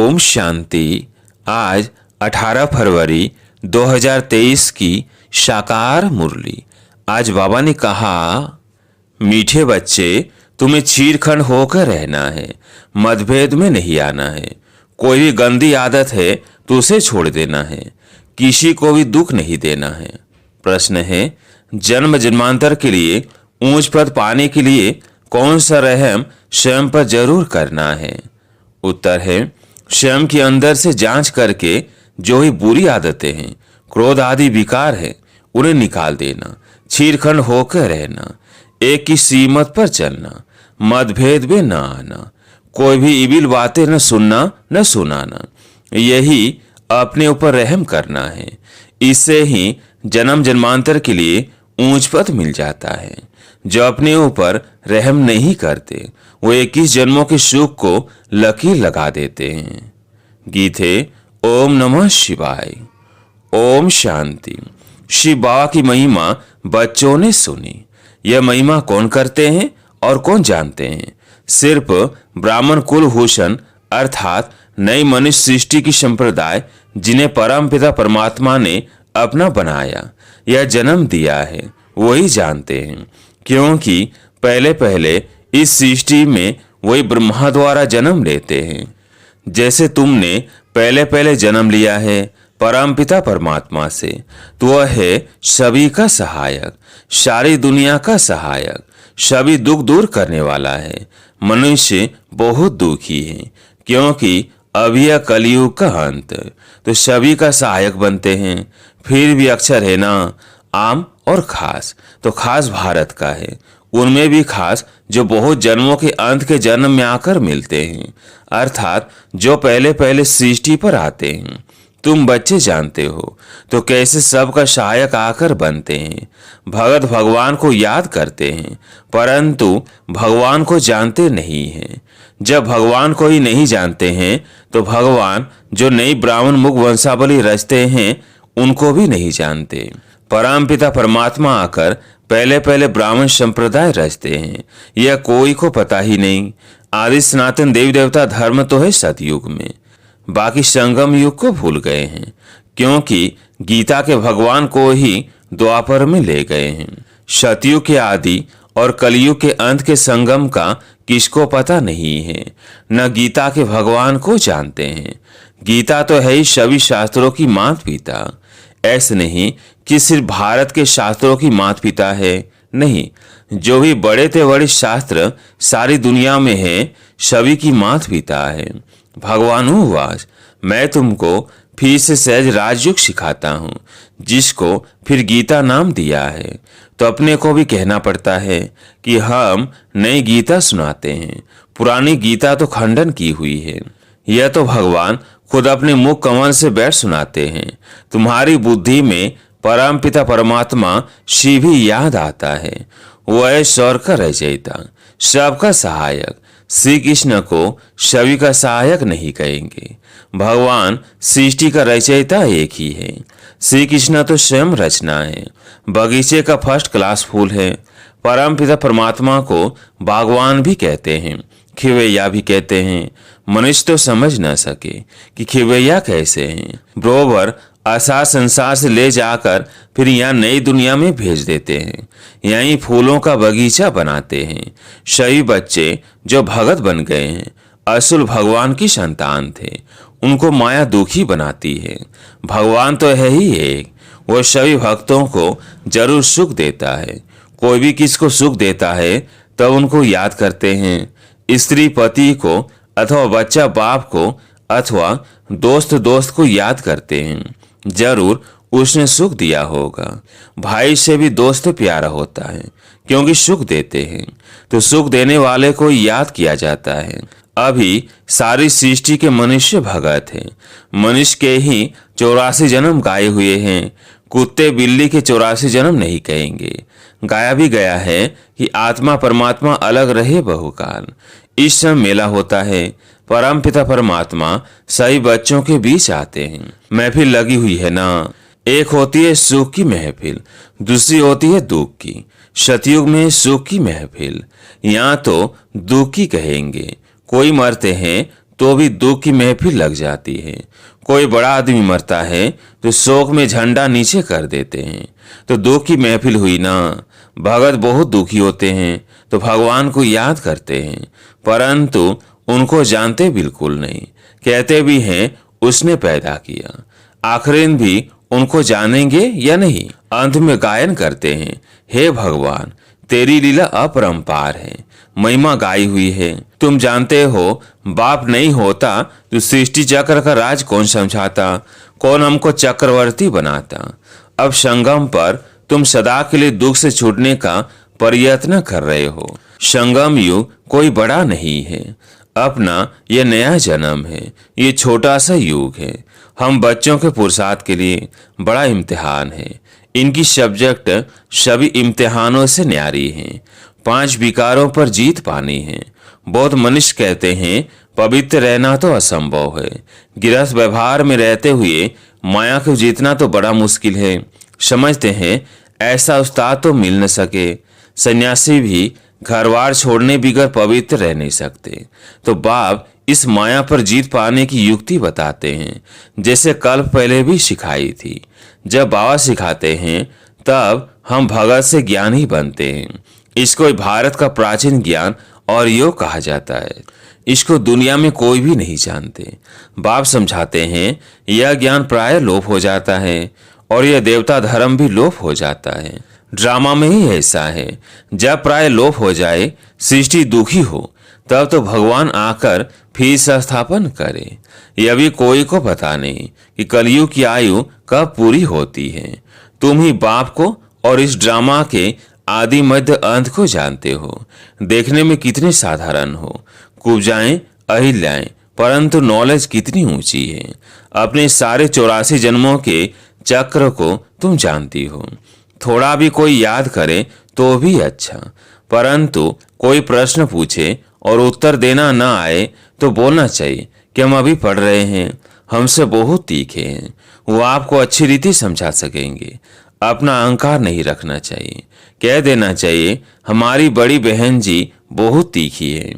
ओम शांति। आज 18 फरवरी 2023 की साकार मुरली। आज बाबा ने कहा, मीठे बच्चे, तुम्हें चीरखंड होकर रहना है, मतभेद में नहीं आना है। कोई भी गंदी आदत है तो उसे छोड़ देना है, किसी को भी दुख नहीं देना है। प्रश्न है, जन्म जन्मांतर के लिए ऊंच पद पाने के लिए कौन सा रहम स्वयं पर जरूर करना है? उत्तर है, स्वयं के अंदर से जांच करके जो ही बुरी आदतें हैं, क्रोध आदि विकार है, उन्हें निकाल देना, चीरखंड होकर रहना, एक की सीमत पर चलना, मतभेद में न आना, कोई भी इबिल बातें न सुनना न सुनाना। यही अपने ऊपर रहम करना है। इससे ही जन्म जन्मांतर के लिए ऊंच पद मिल जाता है। जो अपने ऊपर रहम नहीं करते वो 21 जन्मों के सुख को लकीर लगा देते हैं। गीत है ओम नमः शिवाय। ओम शांति। शिव बाबा की महिमा बच्चों ने सुनी। यह महिमा कौन करते हैं और कौन जानते हैं? सिर्फ ब्राह्मण कुलभूषण अर्थात नई मनुष्य सृष्टि की संप्रदाय, जिन्हें परमपिता परमात्मा ने अपना बनाया या जन्म दिया है, वही जानते हैं। क्योंकि पहले पहले इस सृष्टि में वही ब्रह्मा द्वारा जन्म लेते हैं। जैसे तुमने पहले पहले जन्म लिया है परमपिता परमात्मा से, तो वह है सभी का सहायक, सारी दुनिया का सहायक, सभी दुख दूर करने वाला है। मनुष्य बहुत दुखी है क्योंकि अभी यह कलयुग का अंत, तो सभी का सहायक बनते हैं। फिर भी अक्षर है ना, आम और खास, तो खास भारत का है, उनमें भी खास जो बहुत जन्मों के अंत के जन्म में आकर मिलते हैं, अर्थात जो पहले पहले सृष्टि पर आते हैं। तुम बच्चे जानते हो तो कैसे सबका सहायक आकर बनते हैं। भगत भगवान को याद करते हैं परंतु भगवान को जानते नहीं हैं। जब भगवान को ही नहीं जानते हैं तो भगवान जो नई ब्राह्मण मुख वंशावली रचते हैं उनको भी नहीं जानते। परमपिता परमात्मा आकर पहले पहले ब्राह्मण संप्रदाय रचते हैं, यह कोई को पता ही नहीं। आदि सनातन देवी देवता धर्म तो है सतयुग में, बाकी संगम युग को भूल गए हैं, क्योंकि गीता के भगवान को ही द्वापर में ले गए हैं। सतयुग के आदि और कलयुग के अंत के संगम का किसको पता नहीं है, न गीता के भगवान को जानते हैं। गीता तो है ही सभी शास्त्रों की माता पिता। ऐसे नहीं कि सिर्फ भारत के शास्त्रों की माता पिता है, नहीं, जो भी बड़े से बड़े शास्त्र सारी दुनिया में है, सभी की माता पिता है। भगवान वास, मैं तुमको फिर से सहज राजयोग सिखाता हूँ, जिसको फिर गीता नाम दिया है। तो अपने को भी कहना पड़ता है कि हम नई गीता सुनाते हैं, पुरानी गीता तो खंडन की हुई है। यह तो भगवान खुद अपने मुख कमल से बैठ सुनाते हैं। तुम्हारी बुद्धि में परमपिता परमात्मा शिव ही याद आता है। वह स्वर्ग का रचयिता, सबका सहायक। श्री कृष्ण को सभी का सहायक नहीं कहेंगे। भगवान सृष्टि का रचयिता एक ही है। श्री कृष्ण तो स्वयं रचना है, बगीचे का फर्स्ट क्लास फूल है। परमपिता परमात्मा को बागवान भी कहते हैं, खिवैया भी कहते हैं। मनुष्य तो समझ न सके कि खिवैया कैसे हैं। बरोबर आशा संसार से ले जाकर फिर यहाँ नई दुनिया में भेज देते हैं, यहीं फूलों का बगीचा बनाते हैं। सभी बच्चे जो भगत बन गए हैं असुल भगवान की संतान थे, उनको माया दुखी बनाती है। भगवान तो है ही एक, वो सभी भक्तों को जरूर सुख देता है। कोई भी किसको सुख देता है तब उनको याद करते हैं। स्त्री पति को अथवा बच्चा बाप को अथवा दोस्त दोस्त को याद करते हैं, जरूर उसने सुख दिया होगा। भाई से भी दोस्त प्यारा होता है क्योंकि सुख देते हैं, तो सुख देने वाले को याद किया जाता है। अभी सारी सृष्टि के मनुष्य भगत हैं। मनुष्य के ही 84 जन्म गाए हुए हैं, कुत्ते बिल्ली के 84 जन्म नहीं कहेंगे। गाया भी गया है कि आत्मा परमात्मा अलग रहे बहुकाल। इस समय मेला होता है, परमपिता परमात्मा सही बच्चों के बीच आते हैं। महफिल लगी हुई है ना, एक होती है सुख की महफिल, दूसरी होती है दुख की। सतयुग में सुख की महफिल, यहाँ तो दुख की कहेंगे। कोई मरते हैं तो भी दुख की महफिल लग जाती है। कोई बड़ा आदमी मरता है तो शोक में झंडा नीचे कर देते हैं, तो दुख की महफिल हुई ना। भगत बहुत दुखी होते हैं तो भगवान को याद करते हैं, परंतु उनको जानते बिल्कुल नहीं। कहते भी हैं उसने पैदा किया, आखिर भी उनको जानेंगे या नहीं। अंत में गायन करते हैं, हे भगवान तेरी लीला अपरंपार है, महिमा गाई हुई है। तुम जानते हो बाप नहीं होता तो सृष्टि चक्र का राज कौन समझाता, कौन हमको चक्रवर्ती बनाता। अब संगम पर तुम सदा के लिए दुख से छूटने का प्रयत्न कर रहे हो। संगम युग कोई बड़ा नहीं है, अपना यह नया जन्म है, ये छोटा सा युग है। हम बच्चों के पुरुषार्थ के लिए बड़ा इम्तिहान है। इनकी सब्जेक्ट सभी इम्तिहानों से न्यारी हैं। 5 विकारों पर जीत पानी है। बहुत मनुष्य कहते हैं पवित्र रहना तो असंभव है। गृहस्थ व्यवहार में रहते हुए माया को जीतना तो बड़ा मुश्किल है। समझते हैं ऐसा उस्ताद तो मिल न सके। सन्यासी भी घरवार छोड़ने बिगर पवित्र रह नहीं सकते। तो बाप इस माया पर जीत पाने की युक्ति बताते हैं, जैसे कल पहले भी सिखाई थी। जब बाबा सिखाते हैं तब हम भगत से ज्ञानी बनते हैं। इसको भारत का प्राचीन ज्ञान और योग कहा जाता है। इसको दुनिया में कोई भी नहीं जानते। बाप समझाते हैं यह ज्ञान प्राय लोप हो जाता है और यह देवता धर्म भी लोप हो जाता है। ड्रामा में ही ऐसा है, जब प्राय लोप हो जाए, सृष्टि दुखी हो, तब तो भगवान आकर फिर संस्थापन करे। यह भी कोई को पता नहीं कि कलयुग की आयु कब पूरी होती है। तुम ही बाप को और इस ड्रामा के आदि मध्य अंत को जानते हो। देखने में कितने साधारण हो, कुब्जाएं अहिल्याएं, परंतु नॉलेज कितनी ऊंची है। अपने सारे 84 जन्मों के चक्र को तुम जानती हो। थोड़ा भी कोई याद करे तो भी अच्छा, परंतु कोई प्रश्न पूछे और उत्तर देना न आए तो बोलना चाहिए कि हम अभी पढ़ रहे हैं, हमसे बहुत तीखे हैं। वो आपको अच्छी रीति समझा सकेंगे। अपना अहंकार नहीं रखना चाहिए। कह देना चाहिए हमारी बड़ी बहन जी बहुत तीखी है,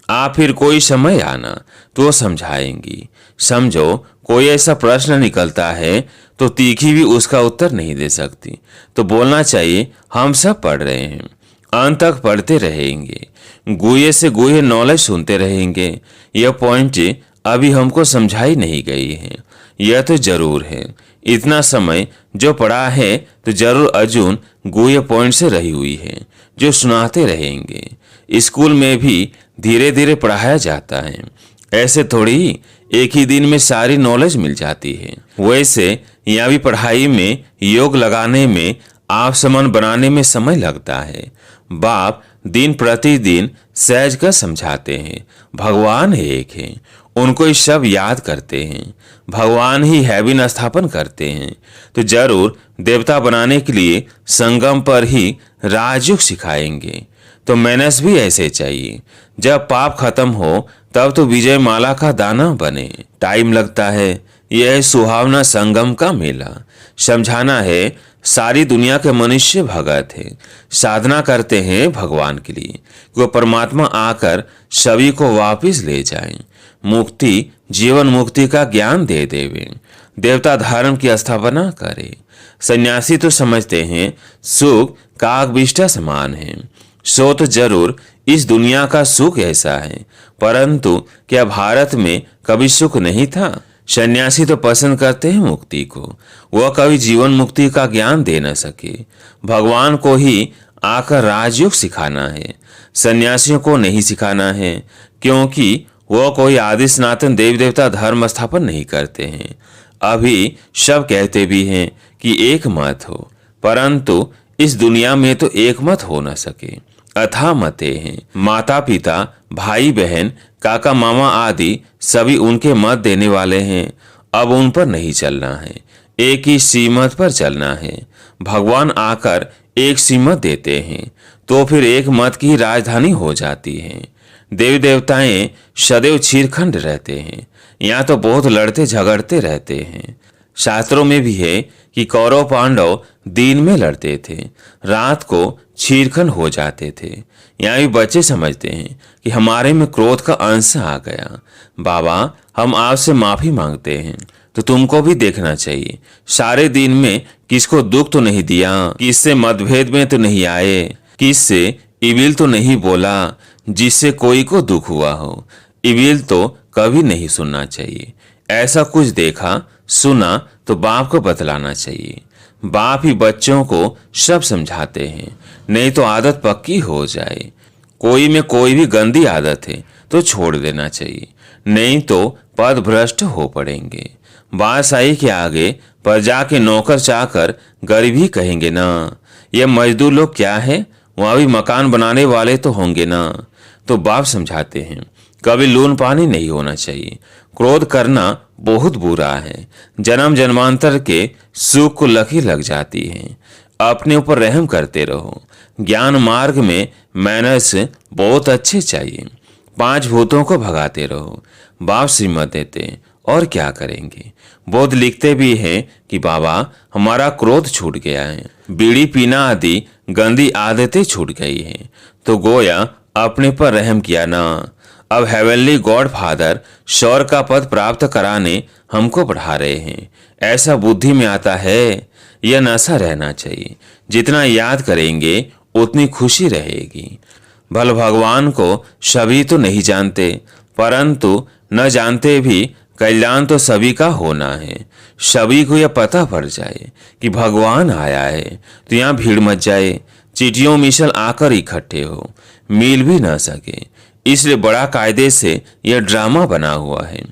आप फिर कोई समय आना तो समझाएंगी। समझो कोई ऐसा प्रश्न निकलता है तो तीखी भी उसका उत्तर नहीं दे सकती, तो बोलना चाहिए हम सब पढ़ रहे हैं, अंत तक पढ़ते रहेंगे, गुहे से गुहे नॉलेज सुनते रहेंगे। यह पॉइंट अभी हमको समझाई नहीं गई है। यह तो जरूर है, इतना समय जो पढ़ा है तो जरूर अर्जुन गुहे पॉइंट से रही हुई है, जो सुनाते रहेंगे। स्कूल में भी धीरे धीरे पढ़ाया जाता है, ऐसे थोड़ी एक ही दिन में सारी नॉलेज मिल जाती है। वैसे यहाँ भी पढ़ाई में योग लगाने में, आप समान बनाने में समय लगता है। बाप दिन प्रतिदिन सहज कर समझाते हैं भगवान एक है, उनको ही सब याद करते हैं। भगवान ही हैविन स्थापन करते हैं, तो जरूर देवता बनाने के लिए संगम पर ही राजयोग सिखाएंगे। तो मैनस भी ऐसे चाहिए, जब पाप खत्म हो तब तो विजय माला का दाना बने। टाइम लगता है, यह सुहावना संगम का मेला। समझाना है सारी दुनिया के मनुष्य भगत है, साधना करते हैं भगवान के लिए, वो परमात्मा आकर सभी को वापस ले जाए, मुक्ति जीवन मुक्ति का ज्ञान दे देवे, देवता धर्म की स्थापना करे। सन्यासी तो समझते हैं सुख कागबिष्टा समान है। सो तो जरूर इस दुनिया का सुख ऐसा है, परंतु क्या भारत में कभी सुख नहीं था? सन्यासी तो पसंद करते हैं मुक्ति को, वह कभी जीवन मुक्ति का ज्ञान दे न सके। भगवान को ही आकर राजयोग सिखाना है, सन्यासियों को नहीं सिखाना है, क्योंकि वह कोई आदि सनातन देवी देवता धर्म स्थापन नहीं करते हैं। अभी सब कहते भी हैं कि एक मत हो, परंतु इस दुनिया में तो एक मत हो न सके। अथा मते हैं, माता पिता भाई बहन काका मामा आदि सभी उनके मत देने वाले हैं। अब उन पर नहीं चलना है, एक ही सीमत पर चलना है। भगवान आकर एक सीमत देते हैं तो फिर एक मत की राजधानी हो जाती है। देवी देवताएं सदैव छीरखंड रहते हैं, यहाँ तो बहुत लड़ते झगड़ते रहते हैं। शास्त्रों में भी है कि कौरव पांडव दिन में लड़ते थे, रात को चीरखंड हो जाते थे। यहाँ भी बच्चे समझते हैं कि हमारे में क्रोध का अंश आ गया। बाबा, हम आपसे माफी मांगते हैं। तो तुमको भी देखना चाहिए, सारे दिन में किसको दुख तो नहीं दिया, किससे मतभेद में तो नहीं आए, किससे इविल तो नहीं बोला जिससे कोई को दुख हुआ हो। इविल तो कभी नहीं सुनना चाहिए। ऐसा कुछ देखा सुना तो बाप को बतलाना चाहिए। बाप ही बच्चों को सब समझाते हैं, नहीं तो आदत पक्की हो जाए। कोई में कोई भी गंदी आदत है तो छोड़ देना चाहिए, नहीं तो पद भ्रष्ट हो पड़ेंगे। बादशाही के आगे प्रजा के नौकर चाकर गरीब ही कहेंगे ना। ये मजदूर लोग क्या है, वहां भी मकान बनाने वाले तो होंगे ना। तो बाप समझाते हैं, कभी लून पानी नहीं होना चाहिए। क्रोध करना बहुत बुरा है, जन्म जन्मांतर के सुख को लकी लग जाती है। अपने ऊपर रहम करते रहो। ज्ञान मार्ग में मैनर्स बहुत अच्छे चाहिए। 5 भूतों को भगाते रहो। बाप श्रीमत देते और क्या करेंगे। बोध लिखते भी हैं कि बाबा, हमारा क्रोध छूट गया है, बीड़ी पीना आदि गंदी आदतें छूट गई हैं। तो गोया अपने पर रहम किया ना। अब हेवनली गॉड फादर शौर का पद प्राप्त कराने हमको पढ़ा रहे हैं। ऐसा बुद्धि में आता है। यह नशा रहना चाहिए। जितना याद करेंगे उतनी खुशी रहेगी। भल भगवान को सभी तो नहीं जानते, परंतु न जानते भी कल्याण तो सभी का होना है। सभी को यह पता पड़ जाए कि भगवान आया है तो यहाँ भीड़ मच जाए। चीटियों मिसल आकर इकट्ठे हो, मिल भी ना सके, इसलिए बड़ा कायदे से यह ड्रामा बना हुआ है।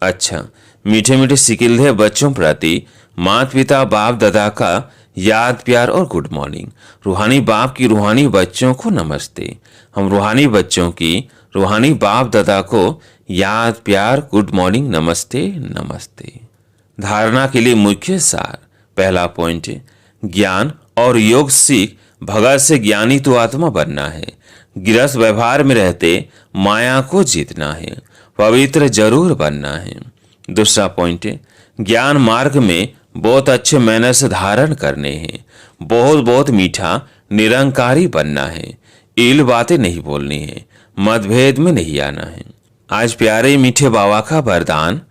अच्छा, मीठे मीठे सिकिल्दे बच्चों प्रति माता पिता बाप दादा का याद प्यार और गुड मॉर्निंग। रूहानी बाप की रूहानी बच्चों को नमस्ते। हम रूहानी बच्चों की रूहानी बाप दादा को याद प्यार गुड मॉर्निंग नमस्ते नमस्ते। धारणा के लिए मुख्य सार। पहला पॉइंट, ज्ञान और योग सीख भगत से ज्ञानी तो आत्मा बनना है। गृहस्थ व्यवहार में रहते माया को जीतना है, पवित्र जरूर बनना है। दूसरा पॉइंट, ज्ञान मार्ग में बहुत अच्छे मैनर्स धारण करने हैं। बहुत बहुत मीठा निरंकारी बनना है। इल बातें नहीं बोलनी है, मतभेद में नहीं आना है। आज प्यारे मीठे बाबा का वरदान,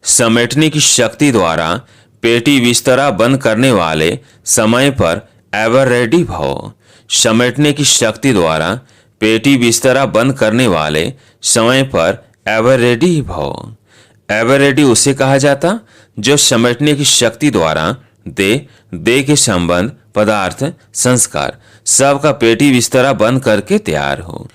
समेटने की शक्ति द्वारा पेटी बिस्तरा बंद करने वाले समय पर एवर रेडी भव। समेटने की शक्ति द्वारा पेटी बिस्तरा बंद करने वाले समय पर एवर रेडी भव। एवर रेडी उसे कहा जाता जो समेटने की शक्ति द्वारा दे के संबंध पदार्थ संस्कार सबका पेटी बिस्तरा बंद करके तैयार हो।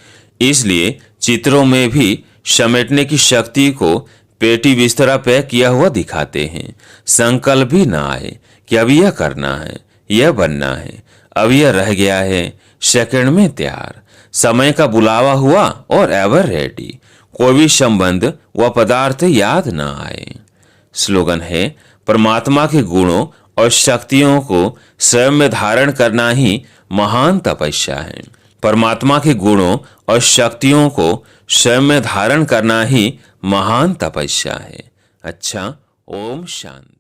इसलिए चित्रों में भी समेटने की शक्ति को पेटी बिस्तरा पैक किया हुआ दिखाते हैं। संकल्प भी ना आए कि अब यह करना है, यह बनना है, अब यह रह गया है, सेकंड में तैयार। समय का बुलावा हुआ और एवर रेडी। कोई भी संबंध व पदार्थ याद ना आए। स्लोगन है, परमात्मा के गुणों और शक्तियों को स्वयं में धारण करना ही महान तपस्या है। परमात्मा के गुणों और शक्तियों को स्वयं में धारण करना ही महान तपस्या है। अच्छा, ओम शांति।